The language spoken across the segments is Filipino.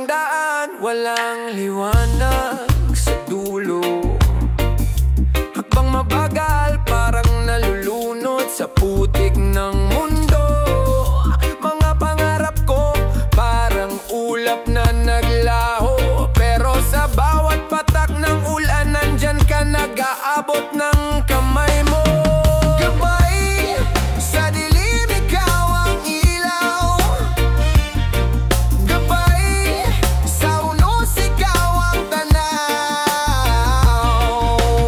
ang daan, walang liwanag sa dulo. Habang mabagal, parang nalulunod sa putik ng mundo. Mga pangarap ko, parang ulap na naglaho. Pero sa bawat patak ng ulan, nandyan ka, nag-aabot ng kamay mo. Gabay, sa dilim ikaw ang ilaw. Gabay, sa unos ikaw ang tanaw.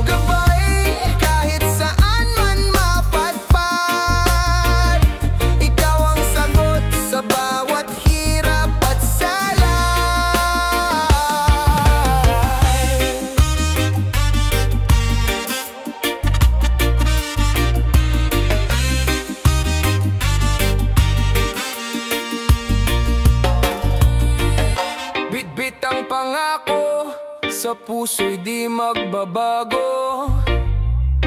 Gabay, kahit saan man mapadpad, ikaw ang sagot sa bawat hirap at salay. Bitbit ang pangako, sa puso'y di magbabago.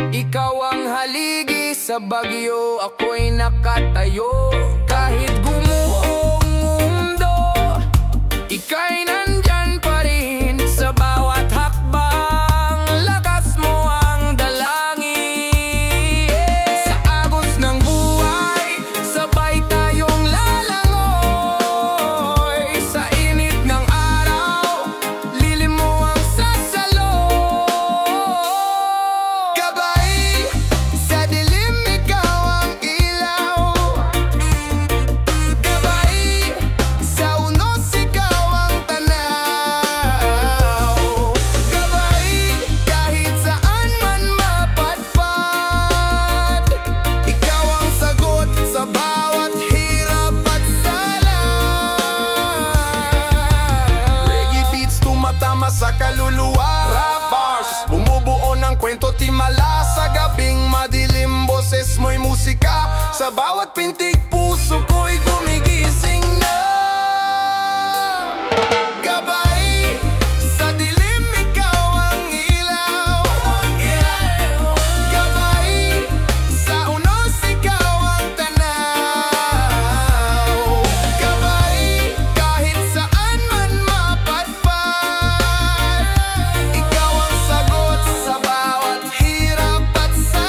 Ikaw ang haligi, sa bagyo ako'y nakatayo. Kahit gumuho ang mundo, ika'y nandyan pa rin. Sa bawat hakbang, lakas mo ang dalangin. Sa agos ng buhay, sabay tayong lalangoy. Sa init ng araw, lilim mo ang sasalo. Gabay, sa dilim ikaw ang ilaw. Gabay, sa unos ikaw ang tanaw. Gabay, kahit saan man mapadpad, ikaw ang sagot sa bawat hirap at salay. Reggae beats tumatama sa kaluluwa. Rap bars, bumubuo ng kwento, timala. Sa gabing madilim, boses mo'y musika. Sa bawat pintig, puso ko'y gumigising na. Gabay, sa dilim ikaw ang ilaw. Gabay, sa unos ikaw ang tanaw. Gabay, kahit saan man mapadpad, ikaw ang sagot sa bawat hirap at salay.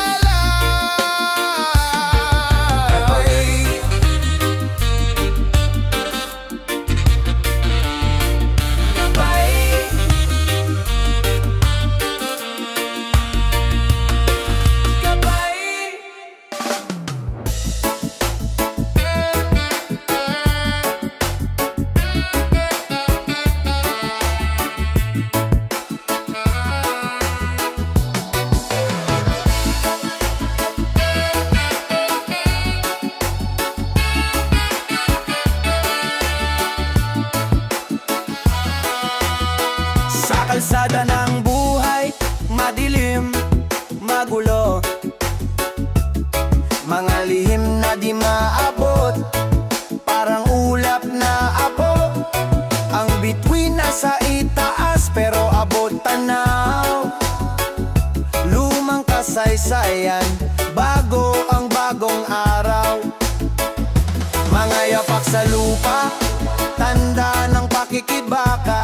Sa kalsada ng buhay, madilim, magulo. Mga lihim na di maabot, parang ulap na apo. Ang bituin nasa itaas, pero abot tanaw. Lumang kasaysayan, bago ang bagong araw. Mga yapak sa lupa, tanda ng pakikibaka.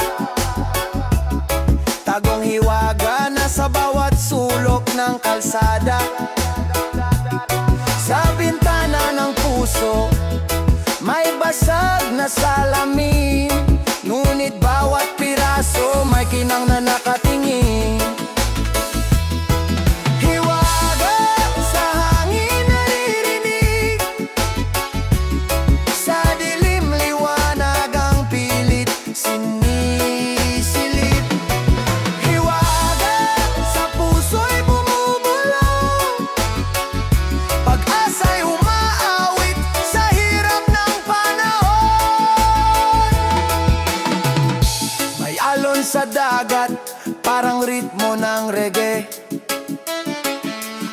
Tagong hiwaga na sa bawat sulok ng kalsada. Sa bintana ng puso, may basag na salamin. Ngunit bawat piraso, may kinang na nakatingin. Hiwaga sa hangin naririnig, sa dilim liwanag ang pilit sinisilip. Hiwaga sa puso'y bumubulong, pag-asa'y umaawit sa hirap ng panahon. May alon sa dagat, parang ritmo ng reggae.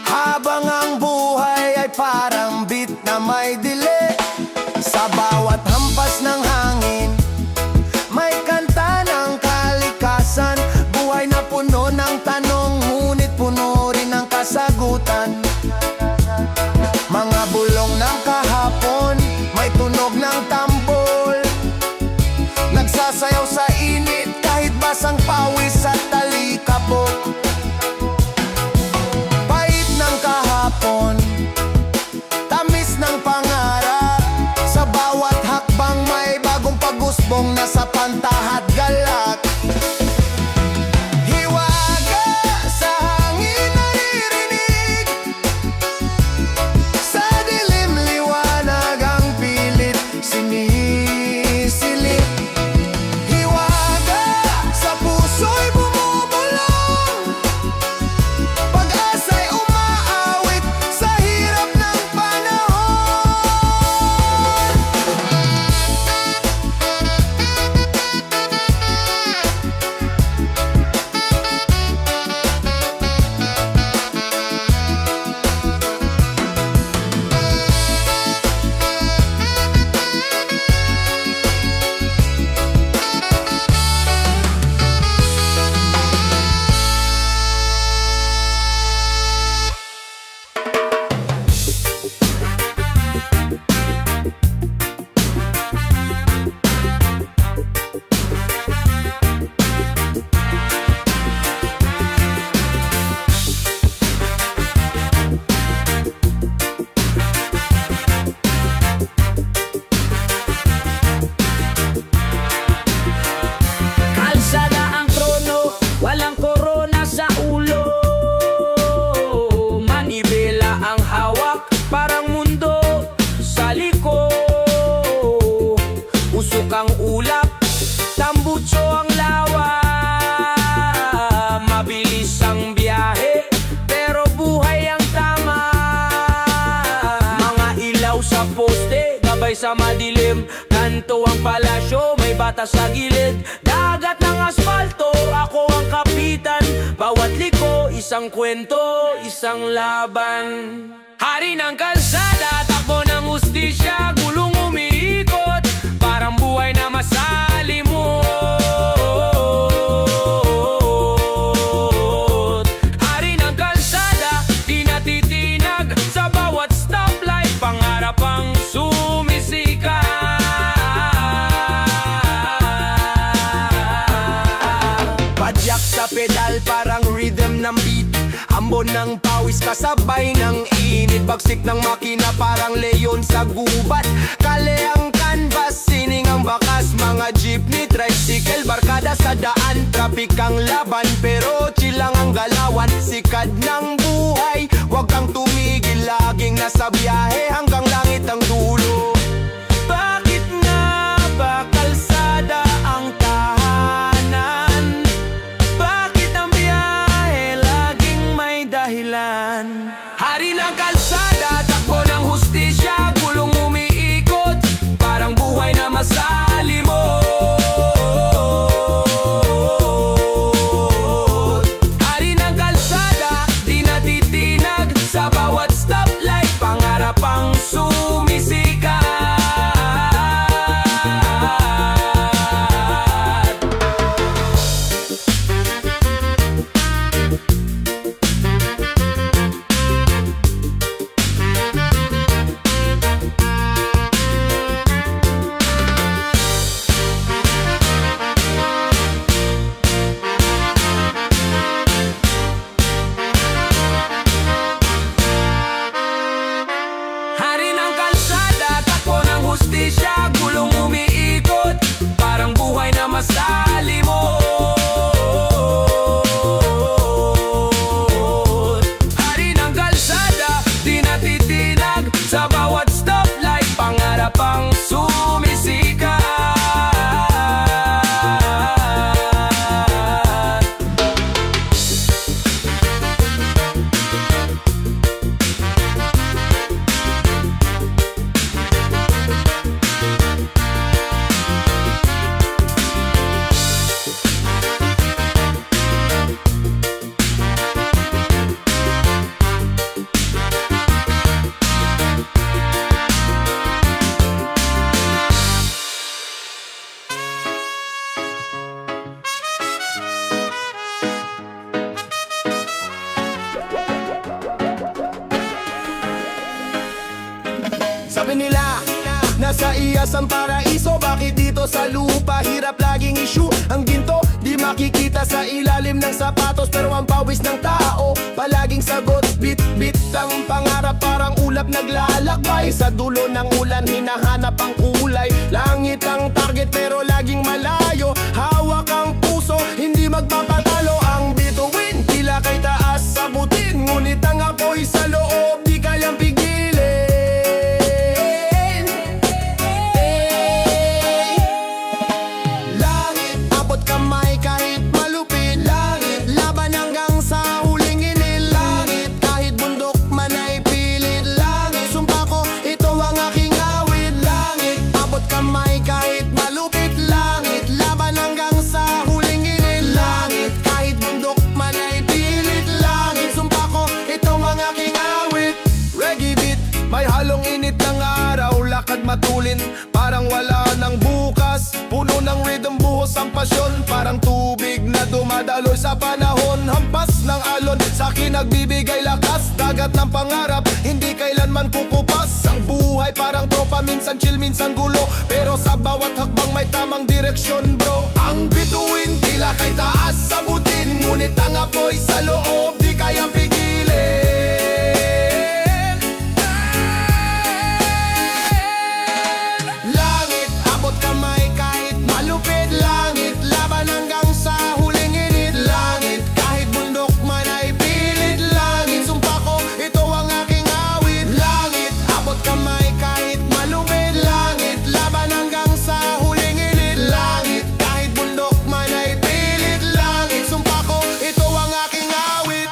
Habang ang buhay ay parang beat na may delay. Sa bawat hampas ng hangin, may kanta ng kalikasan. Buhay na puno ng tanong, ngunit puno rin ng kasagutan. Mga bulong ng kahapon, may tunog ng tambol. sumasayaw sa init kahit basang pawis at talikabok. Pait ng kahapon, tamis ng pangarap, sa bawat hakbang may bagong pag-usbong na sa pantahat galak. Hiwaga sa hangin naririnig, sa dilim liwanag ang pilit sinisilip. Hiwaga sa puso'y bumubulong, pag-asa'y umaawit sa hirap ng panahon. Kalsada ang krono, walang korona sa ulo. Manibela ang hawak, parang mundo sa liko. Usok ang ulap, tambutso ang lawa. Mabilis ang biyahe, pero buhay ang tama. Mga ilaw sa poste, gabay sa madilim. Kanto ang palasyo, may bata sa gilid. Dagat ng asfalto, ako ang kapitan. Bawat liko, isang kwento, isang laban. Hari ng kalsada, takbo ng hustisya, gulong umiikot, parang buhay na masalimot. Hari ng kalsada, di natitinag, sa bawat stoplight, pangarap ang sumisikat. Padyak sa pedal, parang rhythm ng beat. Ambon ng pawis kasabay ng init. Bagsik ng makina parang leon sa gubat. Kale ang canvas, sining ang bakas. Mga jeepney, tricycle, barkada sa daan. Traffic ang laban, pero chill lang ang galawan. Sikad ng buhay, wag kang tumigil. Laging nasa biyahe hanggang langit ang dulo. Bakit nga ba kalsada ang tahanan? Bakit ang biyahe laging may dahilan? Hari ng kalsada, takbo ng hustisya, gulong umiikot, parang buhay na masalimot. Hari ng kalsada, di natitinag, sa bawat stoplight, pangarap ang sumisikat. Hari ng kalsada, takbo ng hustisya, gulong umiikot, parang buhay na masalimot. Hari ng kalsada, di natitinag, sa bawat stoplight, pangarap ang sumisikat. Sabi nila, nasa iyas ang paraiso. Bakit dito sa lupa hirap laging ng sapatos pero ang pawis ng tao palaging sagot. Bit-bit ang pangarap, parang ulap naglalakbay. Sa dulo ng ulan hinahanap ang kulay. Langit ang target pero laging malayo. Hawak ang puso, hindi magpapatalo. Ang bituin, tila kay taas sabutin, ngunit ang apoy sa loob di kayang pigilin. Langit, abot kamay kahit malupit. Langit, laban hanggang sa huling inil. Langit, kahit bundok man ay pilit. Langit, sumpa ko, ito ang aking awit. Langit, abot kamay kahit malupit. Langit, laban hanggang sa huling inil. Langit, kahit bundok man ay pilit. Langit, sumpa ko, ito ang aking awit. Reggae beat, may halong init ng araw. Lakad matulin, parang wala ng bukas. Puno ng rhythm, buhos ang pasyon. Parang tubig na dumadaloy sa panahon. Hampas ng alon, sa'kin nagbibigay lakas. Dagat ng pangarap, hindi kailanman kukupas. Ang buhay parang tropa, minsan chill, minsan gulo. Pero sa bawat hakbang may tamang direksyon bro. Ang bituin, tila kay taas sabutin, ngunit ang apoy sa loob di kayang pigilin. Langit, abot kamay kahit malupit. Langit, laban hanggang sa huling init. Langit, kahit bundok man ay pilit. Langit, sumpa ko, ito ang aking awit. Langit, abot kamay kahit malupit. Langit, laban hanggang sa huling init. Langit, kahit bundok man ay pilit. Langit, sumpa ko, ito ang aking awit.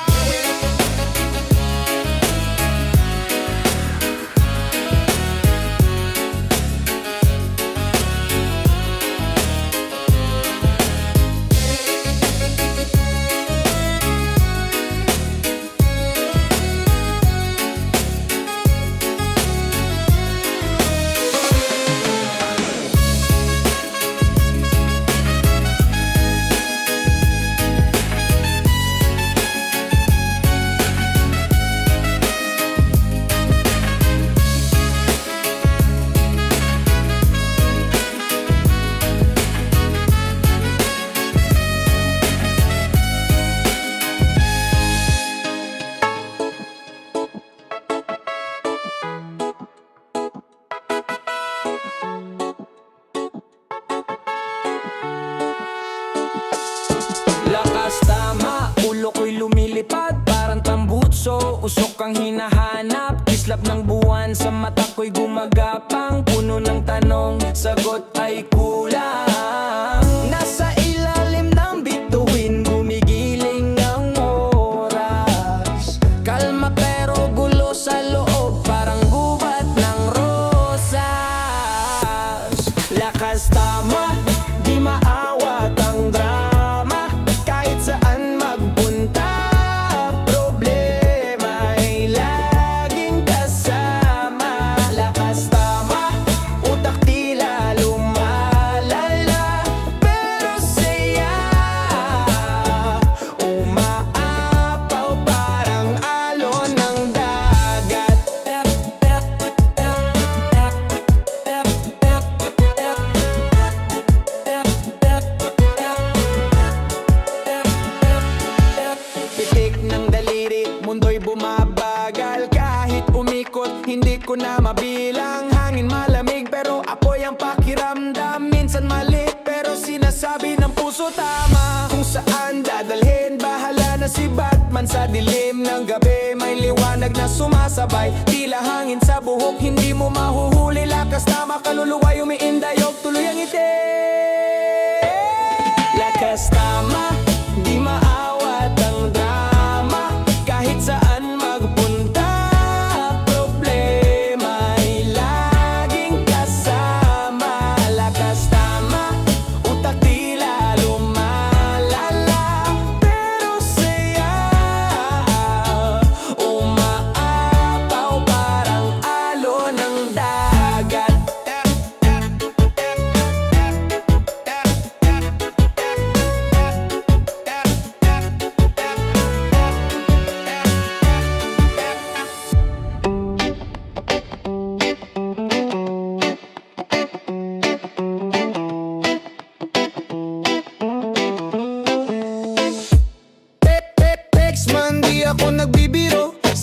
Lakas tama, ulo ko'y lumilipad parang tambutso, usok ang hinahanap. Kislap ng buwan sa mata ko'y gumagapang. Puno ng tanong, sagot ay kulang. Nasa ilalim ng bituin, gumigiling ang oras. Kalma pero gulo sa loob, parang gubat ng rosas. Lakas tama, di maawat ang drama. Kahit saan magpunta, problema ay laging kasama. Lakas tama, utak tila lumalala, pero saya umaapaw parang alon ng dagat. Pitik ng daliri, mundo'y bumabagal. Kahit umikot, hindi ko na mabilang. Hangin malamig pero apoy ang pakiramdam. Minsan mali pero sinasabi ng puso tama. Kung saan dadalhin, bahala na si Batman. Sa dilim ng gabi, may liwanag na sumasabay. Tila hangin sa buhok, hindi mo mahuhuli. Lakas tama, kaluluwa'y umiindayog, tuloy ang ngiti. Lakas tama, di maawat ang drama. Kahit saan magpunta, problema ay laging kasama. Lakas tama, utak tila lumalala, pero saya umaapaw parang alon ng dagat.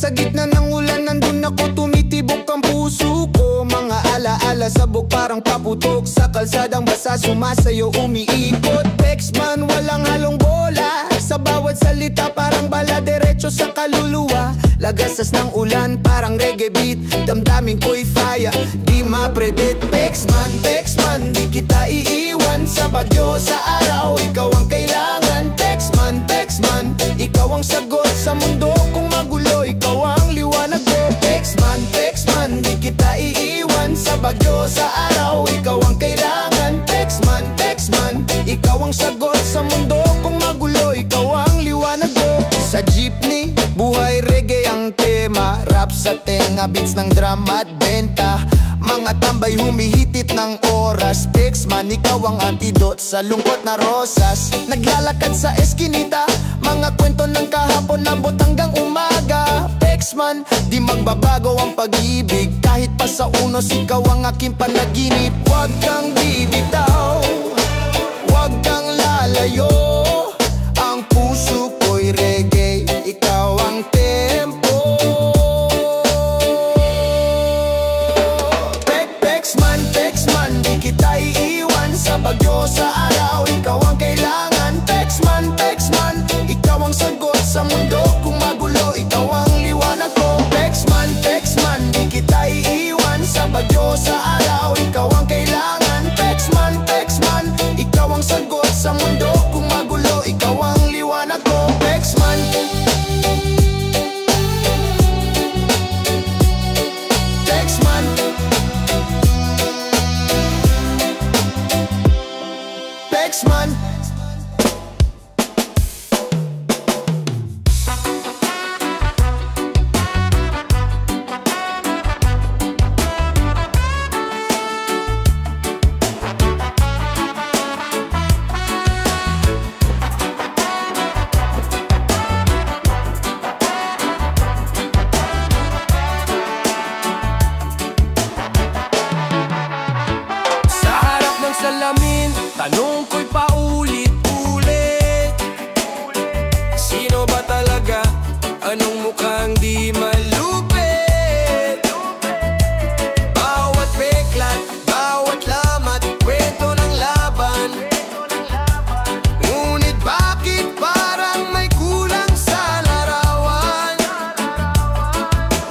Sa gitna ng ulan nandun ako, tumitibok ang puso ko. Mga alaala sabog parang paputok sa kalsadang basa, sumasayo umiikot. Pexman, walang halong bola, sa bawat salita parang bala diretso sa kaluluwa. Lagasas ng ulan parang reggae beat, damdamin ko'y fire, di ma-predict. Pexman, Pexman, di kita iiwan sa bagyo, sa araw, ikaw ang kailangan. Pexman, Pexman, ikaw ang sagot sa mundo kung magulo, ikaw ang liwanag ko. Pexman, Pexman, di kita iiwan sa bagyo, sa araw, ikaw ang kailangan. Pexman, Pexman, ikaw ang sagot sa mundo kung magulo, ikaw ang liwanag ko. Sa jeepney, buhay reggae ang tema, rap sa tenga, beats ng drama at benta. Mga tambay humihitit ng oras. Pexman, ikaw ang antidote sa lungkot na rosas. Naglalakad sa eskinita, mga kwento ng kahapon nabot hanggang umaga. Pexman, di magbabago ang pag-ibig, kahit pa sa unos ikaw ang aking panaginip. Huwag kang bibitaw, huwag kang lalayo, ang puso ko'y reggae, ikaw ang tempo. Pexman, Pexman, di kita iiwan sa bagyo, sa araw, ikaw ang kailangan. Pexman, Pexman, ikaw ang sagot sa mundo kung magulo, ikaw ang liwanag ko. Pexman, Pexman, di kita iiwan sa bagyo, sa araw, ikaw ang kailangan. Pexman, Pexman, ikaw ang sagot sa mundo kung magulo, ikaw ang liwanag ko. Pexman, Pexman, Pexman. Sa harap ng salamin, tanong ko'y paulit-ulit, sino ba talaga? Anong mukhang di malupit? Bawat peklat, bawat lamat, kwento ng laban. Ngunit bakit parang may kulang sa larawan?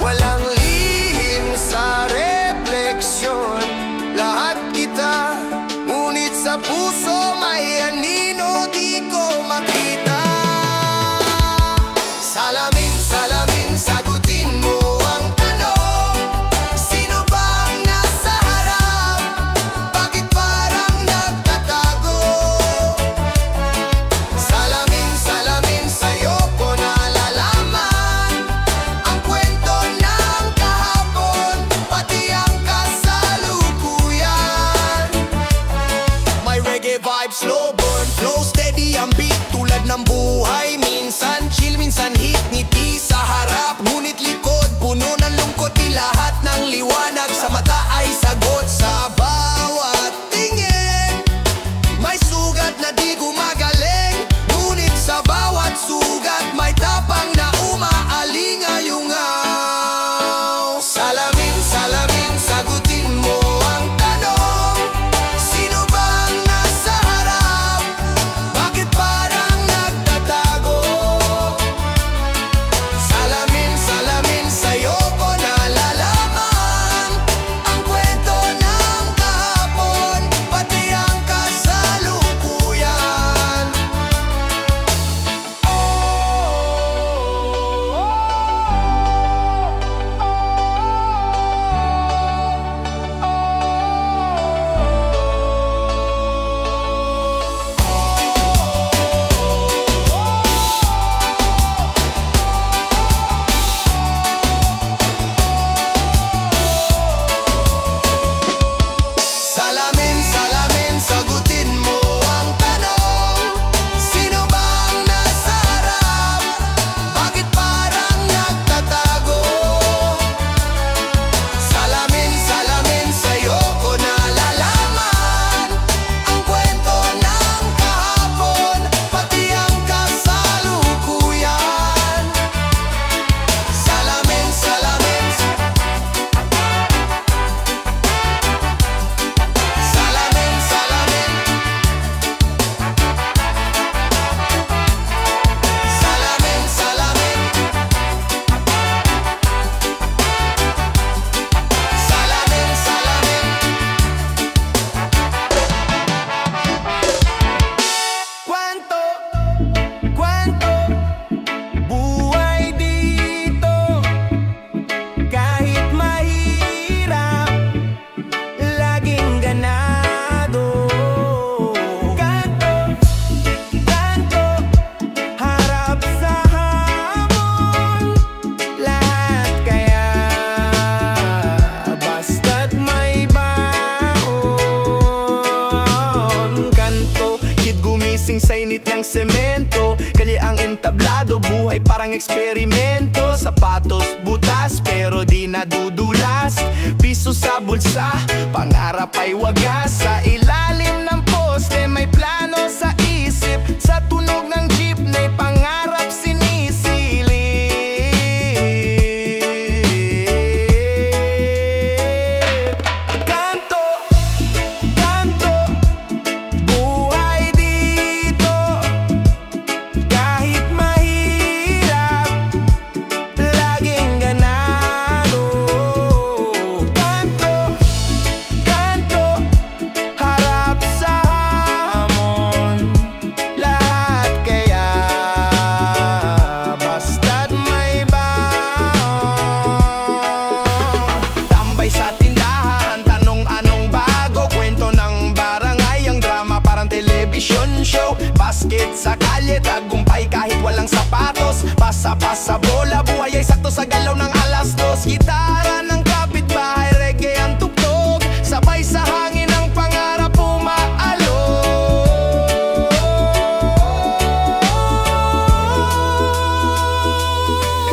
Walang lihim sa refleksyon, lahat kita, ngunit sa puso may anino di ko makita. Salamin, salamin, sagutin mo ang tanong, sino bang nasa harap? Bakit parang nagtatago? Salamin, salamin, sa'yo ko nalalaman ang kwento ng kahapon, pati ang kasalukuyan. May reggae vibe, slow burn, flow steady ang beat, tulad ng buhay. Minsan chill, minsan hit, ngiti sa harap, ngunit likod puno ng lungkot. Di lahat ng liwanag sa mata ay sagot. Sa bawat tingin may sugat na di gumagaling, ngunit sa bawat sugat may tapang na umaaling-ayungaw. Salamin, salamin, sagutin mo ang tanong, sino bang nasa harap? Bakit parang nagtatago? gising sa init ng semento. Kalye ang entablado, buhay parang eksperimento. Sapatos butas pero di nadudulas. Piso sa bulsa, pangarap ay wagas. Sa ilalim ng poste may plano sa isip. Sa tunog ng jeepney pangarap sinisilip. Kanto, kanto, buhay dito. Kahit mahirap, laging ganado. Kanto, kanto, harap sa hamon. Lahat kaya, basta't may baon. Tambay sa tindahan, tanong anong bago. Kwento ng barangay, ang drama parang television show. Basket sa kalye, tagumpay kahit walang sapatos. Pasa-pasa bola, buhay ay sakto sa galaw ng alas dos. Gitara ng kapitbahay, reggae ang tugtog. Sabay sa hangin ang pangarap umaalog.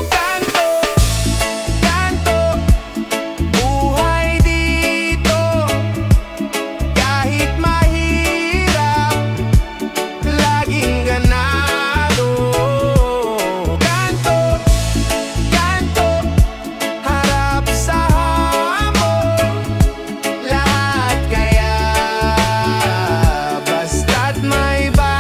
Kanto, kanto, buhay dito. Kahit mahirap, laging ganado. Kanto, kanto, harap sa hamon. Lahat kaya, basta't may baon.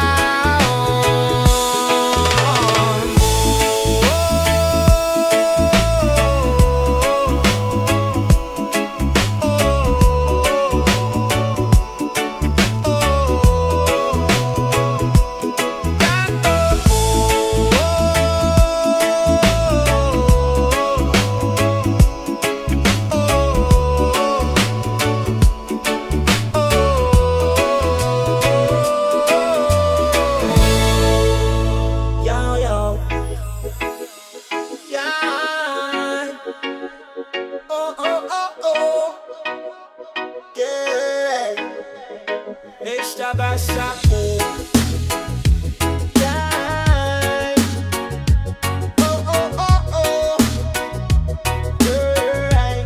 Yo, yo. Yeah. Oh, oh, oh, oh. Yeah. Estabas ako. Yeah. Oh, oh, oh, oh. Yeah.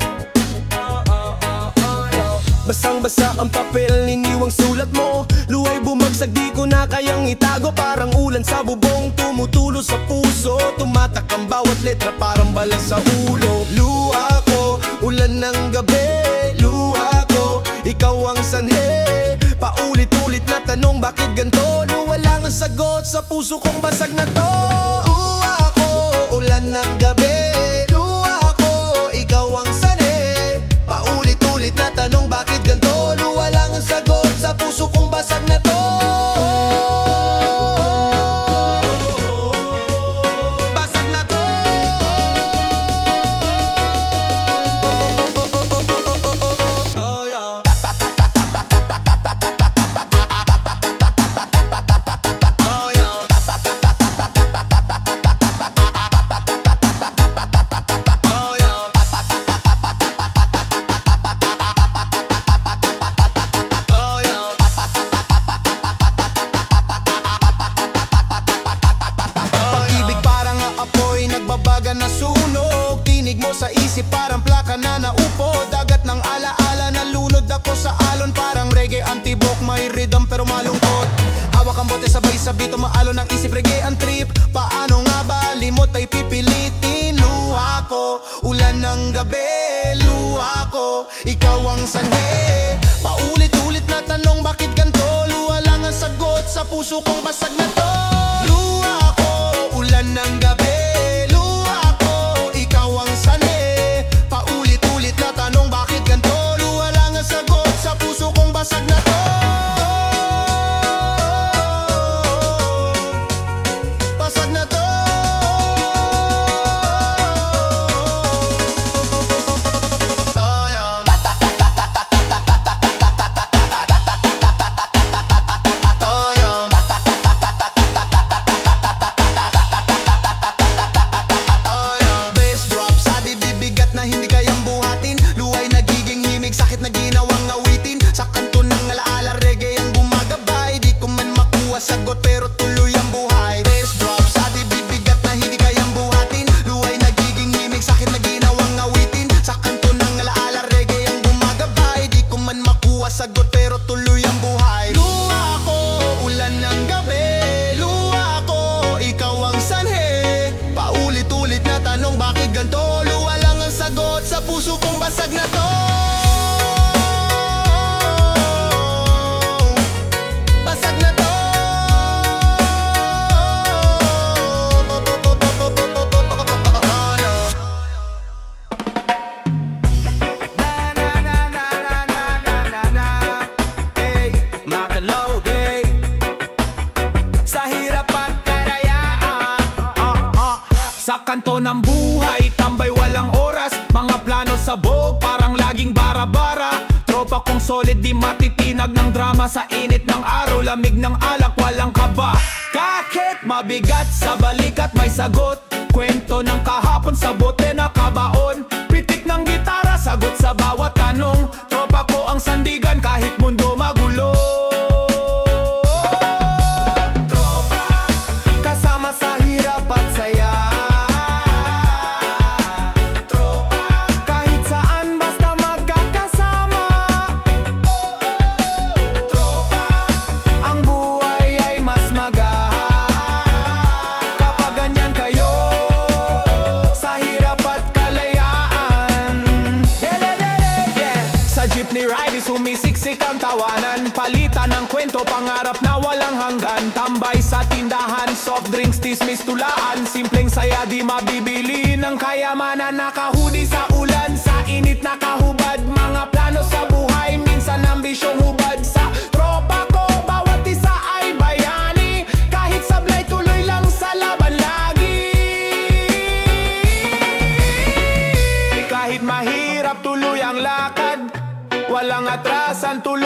Oh, oh, oh, oh, oh. Basang-basa ang papel, iniwang sulat mo. Luway bumagsak, di ko na kayang itago. Parang ulan sa bubong, tumutulo sa puso. Tumatak ang bawat letra, parang bala sa ulo. Luha ko, ulan ng gabi. Luha ko, ikaw ang sanhe. Paulit-ulit na tanong, bakit ganto? Luha lang ang sagot, sa puso kong basag na to. Luha ko, ulan ng gabi. Luha ko, ikaw ang sanhe. Paulit-ulit na tanong, bakit ganto? Luha lang ang sagot, sa puso kong basag na to. Basag na to. Oh, yeah. Oh, yeah. Oh, yeah. Oh, yeah. Pag-ibig parang aapoy, nagbabaga na sunog. Tinig mo sa isip, parang plaka na naupo. Dagat ng alaala, nalunod ako sa alon. Parang reggae ang tibok, may rhythm pero malungkot. Hawak ang bote, sabay sa bito, maalon ang isip. Reggae ang trip, paano nga ba? Limot ay pipilitin. Luha ko, ulan ng gabi. Luha ko, ikaw ang sanhe. Paulit-ulit na tanong, bakit ganto? Luha lang ang sagot, sa puso kong basag na to. Luha ko, ulan ng gabi. Luha ko, ikaw ang sanhe. Paulit-ulit na tanong, bakit ganto? Luha lang ang sagot, sa puso kong basag na to. Basag na to. Oh, yeah. Oh, yeah. sagot pero tuloy ang buhay. Best drop sa di bibigat na hindi kayang buhatin. Luhay nagiging himig sa'kin na ginawang awitin. Sa kanto ng alaala reggae ang gumagabay. Di ko man makuha sagot pero tuloy ang buhay. Luha ko, ulan ng gabi. Luha ko, ikaw ang sanhe. Paulit-ulit na tanong bakit ganto. Luha lang ang sagot sa puso kong basag na to. Basag na to. Hey, Makalaw, hey. Sa hirap at karayaan, sa kanto ng buhay, tambay walang oras. Mga plano sabog, parang laging bara-bara. Tropa kong solid, di matitinag ng drama. Sa init ng araw, lamig ng alak, walang kaba. Kahit mabigat sa balikat, may sagot. Kwento ng kahapon sa bote na kabaon. Pitik ng gitara, sagot sa bawat tanong. Tropa ko ang sandigan kahit mundo magulo. Tropa, kasama sa hirap at saya. Tropa, kahit saan basta magkakasama. Tropa, ang buhay ay mas kapag ganyan kayo. Sa hirap at kalayaan. Yeah. Sa jeepney ride, sumisiksik ang tawanan. Palitan ng kwento, pangarap na walang hanggan. Tambay sa tindahan, soft drinks, tismis, tulaan. Simpleng saya, di mabibili ng kayamanan. Nakahudi sa ulan, sa init nakahubad. Mga plano sa buhay, minsan ambisyong hubad. Sa tropa ko, bawat isa ay bayani. Kahit sablay, tuloy lang sa laban lagi. Kahit mahirap, tuloy ang lakad. Walang atrasan, tuloy